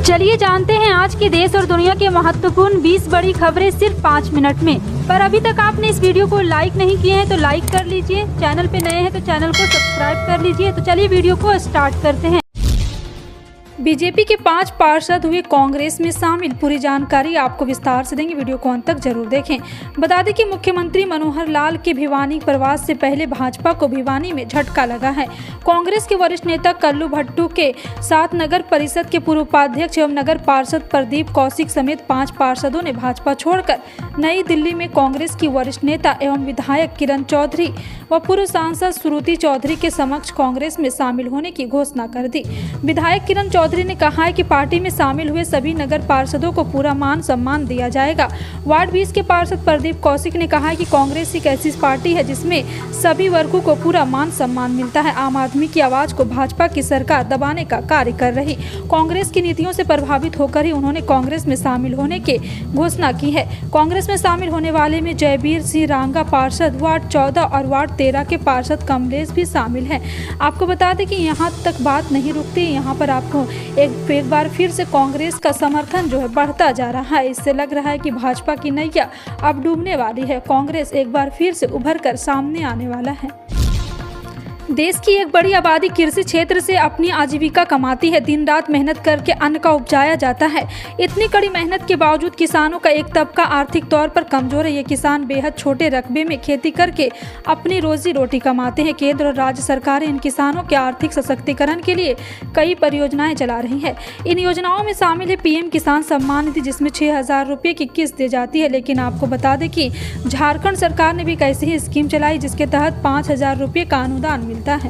चलिए जानते हैं आज के देश और दुनिया के महत्वपूर्ण 20 बड़ी खबरें सिर्फ 5 मिनट में। पर अभी तक आपने इस वीडियो को लाइक नहीं किए हैं तो लाइक कर लीजिए, चैनल पे नए हैं तो चैनल को सब्सक्राइब कर लीजिए। तो चलिए वीडियो को स्टार्ट करते हैं। बीजेपी के 5 पार्षद हुए कांग्रेस में शामिल, पूरी जानकारी आपको विस्तार से देंगे, वीडियो को अंत तक जरूर देखें। बता दें कि मुख्यमंत्री मनोहर लाल के भिवानी प्रवास से पहले भाजपा को भिवानी में झटका लगा है। कांग्रेस के वरिष्ठ नेता कल्लू भट्टू के साथ नगर परिषद के पूर्व उपाध्यक्ष एवं नगर पार्षद प्रदीप कौशिक समेत 5 पार्षदों ने भाजपा छोड़कर नई दिल्ली में कांग्रेस की वरिष्ठ नेता एवं विधायक किरण चौधरी व पूर्व सांसद श्रुति चौधरी के समक्ष कांग्रेस में शामिल होने की घोषणा कर दी। विधायक किरण चौधरी ने कहा है कि पार्टी में शामिल हुए सभी नगर पार्षदों को पूरा मान सम्मान दिया जाएगा। वार्ड 20 के पार्षद प्रदीप कौशिक ने कहा है कि कांग्रेस एक ऐसी पार्टी है जिसमें सभी वर्गों को पूरा मान सम्मान मिलता है। आम आदमी की आवाज को भाजपा की सरकार दबाने का कार्य कर रही कांग्रेस की नीतियों से प्रभावित होकर ही उन्होंने कांग्रेस में शामिल होने की घोषणा की है। कांग्रेस में शामिल होने वाले में जयवीर सिंह रांगा पार्षद वार्ड 14 और वार्ड 13 के पार्षद कमलेश भी शामिल हैं। आपको बता दें कि यहाँ तक बात नहीं रुकती, यहाँ पर आपको एक बार फिर से कांग्रेस का समर्थन जो है बढ़ता जा रहा है। इससे लग रहा है कि भाजपा की नैया अब डूबने वाली है। कांग्रेस एक बार फिर से उभर कर सामने आने वाला है। देश की एक बड़ी आबादी कृषि क्षेत्र से अपनी आजीविका कमाती है। दिन रात मेहनत करके अन्न का उपजाया जाता है। इतनी कड़ी मेहनत के बावजूद किसानों का एक तबका आर्थिक तौर पर कमजोर है। ये किसान बेहद छोटे रकबे में खेती करके अपनी रोजी रोटी कमाते हैं। केंद्र और राज्य सरकारें इन किसानों के आर्थिक सशक्तिकरण के लिए कई परियोजनाएं चला रही है। इन योजनाओं में शामिल है पीएम किसान सम्मान निधि, जिसमें 6,000 रुपये की किस्त दी जाती है। लेकिन आपको बता दें कि झारखंड सरकार ने भी एक ऐसी ही स्कीम चलाई जिसके तहत 5,000 रुपये का अनुदान मिलता है।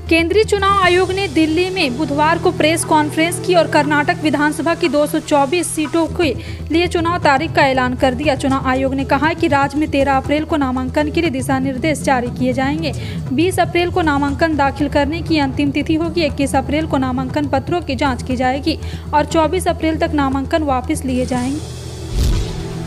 केंद्रीय चुनाव आयोग ने दिल्ली में बुधवार को प्रेस कॉन्फ्रेंस की और कर्नाटक विधानसभा की 224 सीटों के लिए चुनाव तारीख का ऐलान कर दिया। चुनाव आयोग ने कहा है कि राज्य में 13 अप्रैल को नामांकन के लिए दिशा निर्देश जारी किए जाएंगे। 20 अप्रैल को नामांकन दाखिल करने की अंतिम तिथि होगी। 21 अप्रैल को नामांकन पत्रों की जाँच की जाएगी और 24 अप्रैल तक नामांकन वापस लिए जाएंगे।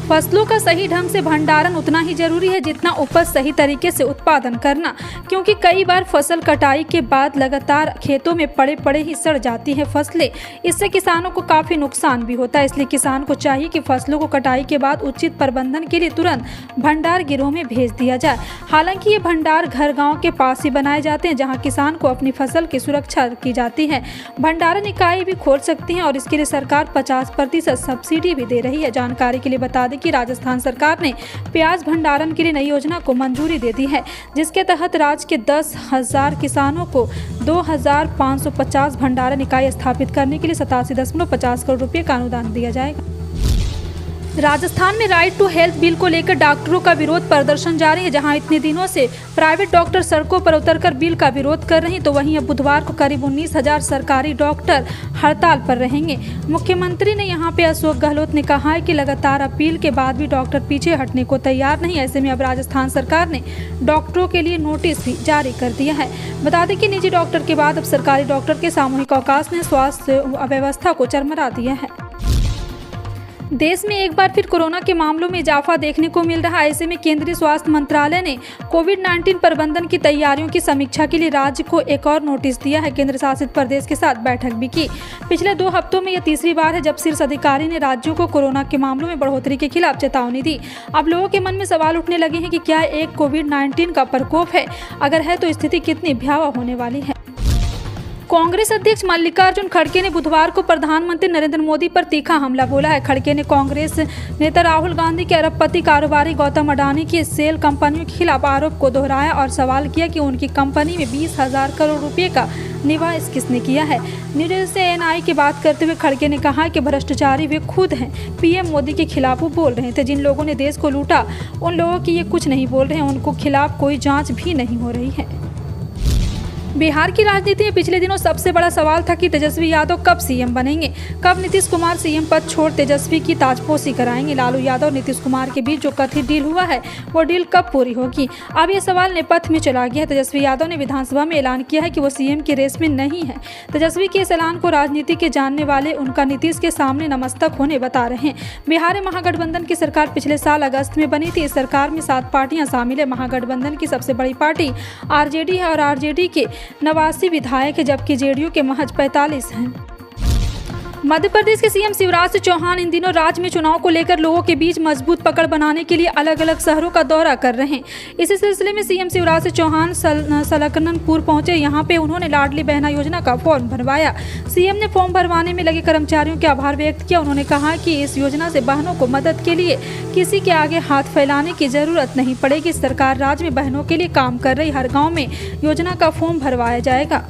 फसलों का सही ढंग से भंडारण उतना ही जरूरी है जितना उपज सही तरीके से उत्पादन करना, क्योंकि कई बार फसल कटाई के बाद लगातार खेतों में पड़े ही सड़ जाती है फसलें। इससे किसानों को काफ़ी नुकसान भी होता है। इसलिए किसान को चाहिए कि फसलों को कटाई के बाद उचित प्रबंधन के लिए तुरंत भंडार गृहों में भेज दिया जाए। हालांकि ये भंडार घर गाँव के पास ही बनाए जाते हैं जहाँ किसान को अपनी फसल की सुरक्षा की जाती है। भंडारण इकाई भी खोल सकती हैं और इसके लिए सरकार 50% सब्सिडी भी दे रही है। जानकारी के लिए बता कि राजस्थान सरकार ने प्याज भंडारण के लिए नई योजना को मंजूरी दे दी है, जिसके तहत राज्य के 10,000 किसानों को 2,550 भंडारण इकाई स्थापित करने के लिए 87.50 करोड़ रुपए का अनुदान दिया जाएगा। राजस्थान में राइट टू हेल्थ बिल को लेकर डॉक्टरों का विरोध प्रदर्शन जारी है। जहां इतने दिनों से प्राइवेट डॉक्टर सड़कों पर उतरकर बिल का विरोध कर रहे हैं, तो वहीं अब बुधवार को करीब 19,000 सरकारी डॉक्टर हड़ताल पर रहेंगे। मुख्यमंत्री ने यहां पे अशोक गहलोत ने कहा है कि लगातार अपील के बाद भी डॉक्टर पीछे हटने को तैयार नहीं। ऐसे में अब राजस्थान सरकार ने डॉक्टरों के लिए नोटिस भी जारी कर दिया है। बता दें कि निजी डॉक्टर के बाद अब सरकारी डॉक्टर के सामूहिक अवकाश ने स्वास्थ्य व्यवस्था को चरमरा दिया है। देश में एक बार फिर कोरोना के मामलों में इजाफा देखने को मिल रहा है। ऐसे में केंद्रीय स्वास्थ्य मंत्रालय ने कोविड-19 प्रबंधन की तैयारियों की समीक्षा के लिए राज्य को एक और नोटिस दिया है। केंद्र शासित प्रदेश के साथ बैठक भी की। पिछले 2 हफ्तों में यह तीसरी बार है जब शीर्ष अधिकारी ने राज्यों को कोरोना के मामलों में बढ़ोतरी के खिलाफ चेतावनी दी। अब लोगों के मन में सवाल उठने लगे हैं कि क्या एक कोविड-19 का प्रकोप है? अगर है तो स्थिति कितनी भयावह होने वाली है। कांग्रेस अध्यक्ष मल्लिकार्जुन खड़गे ने बुधवार को प्रधानमंत्री नरेंद्र मोदी पर तीखा हमला बोला है। खड़गे ने कांग्रेस नेता राहुल गांधी के अरबपति कारोबारी गौतम अडानी की सेल कंपनियों के खिलाफ आरोप को दोहराया और सवाल किया कि उनकी कंपनी में 20,000 करोड़ रुपए का निवेश किसने किया है। न्यूज से एएनआई की बात करते हुए खड़गे ने कहा कि भ्रष्टाचारी वे खुद हैं। पीएम मोदी के खिलाफ वो बोल रहे थे। जिन लोगों ने देश को लूटा उन लोगों की ये कुछ नहीं बोल रहे हैं। उनको खिलाफ कोई जाँच भी नहीं हो रही है। बिहार की राजनीति में पिछले दिनों सबसे बड़ा सवाल था कि तेजस्वी यादव कब सीएम बनेंगे, कब नीतीश कुमार सीएम पद छोड़ तेजस्वी की ताजपोशी कराएंगे। लालू यादव और नीतीश कुमार के बीच जो कथित डील हुआ है वो डील कब पूरी होगी, अब ये सवाल नेपथ्य में चला गया है। तेजस्वी यादव ने विधानसभा में ऐलान किया है कि वो सीएम के रेस में नहीं है। तेजस्वी के इस ऐलान को राजनीति के जानने वाले उनका नीतीश के सामने नमस्तक होने बता रहे हैं। बिहार में महागठबंधन की सरकार पिछले साल अगस्त में बनी थी। इस सरकार में 7 पार्टियां शामिल है। महागठबंधन की सबसे बड़ी पार्टी आरजेडी है और आरजेडी के 89 विधायक है, जबकि जेडीयू के महज 45 हैं। मध्य प्रदेश के सीएम शिवराज सिंह चौहान इन दिनों राज्य में चुनाव को लेकर लोगों के बीच मजबूत पकड़ बनाने के लिए अलग अलग शहरों का दौरा कर रहे हैं। इसी सिलसिले में सीएम शिवराज सिंह चौहान सलकनपुर पहुंचे। यहां पे उन्होंने लाडली बहना योजना का फॉर्म भरवाया। सीएम ने फॉर्म भरवाने में लगे कर्मचारियों के आभार व्यक्त किया। उन्होंने कहा कि इस योजना से बहनों को मदद के लिए किसी के आगे हाथ फैलाने की जरूरत नहीं पड़ेगी। सरकार राज्य में बहनों के लिए काम कर रही, हर गाँव में योजना का फॉर्म भरवाया जाएगा।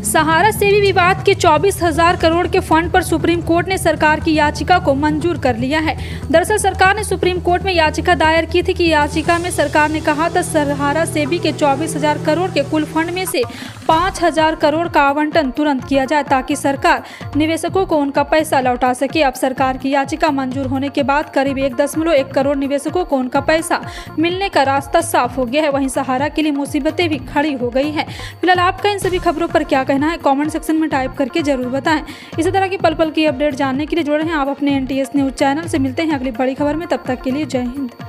सहारा सेवी विवाद के 24,000 करोड़ के फंड पर सुप्रीम कोर्ट ने सरकार की याचिका को मंजूर कर लिया है। दरअसल सरकार ने सुप्रीम कोर्ट में याचिका दायर की थी कि याचिका में सरकार ने कहा था सहारा सेवी के 24,000 करोड़ के कुल फंड में से 5,000 करोड़ का आवंटन तुरंत किया जाए ताकि सरकार निवेशकों को उनका पैसा लौटा सके। अब सरकार की याचिका मंजूर होने के बाद करीब 1.1 करोड़ निवेशकों को उनका पैसा मिलने का रास्ता साफ हो गया है। वहीं सहारा के लिए मुसीबतें भी खड़ी हो गई हैं। फिलहाल आपका इन सभी खबरों पर क्या कहना है, कमेंट सेक्शन में टाइप करके जरूर बताएं। इसी तरह की पल पल की अपडेट जानने के लिए जुड़े हैं आप अपने NTS न्यूज चैनल से। मिलते हैं अगली बड़ी खबर में, तब तक के लिए जय हिंद।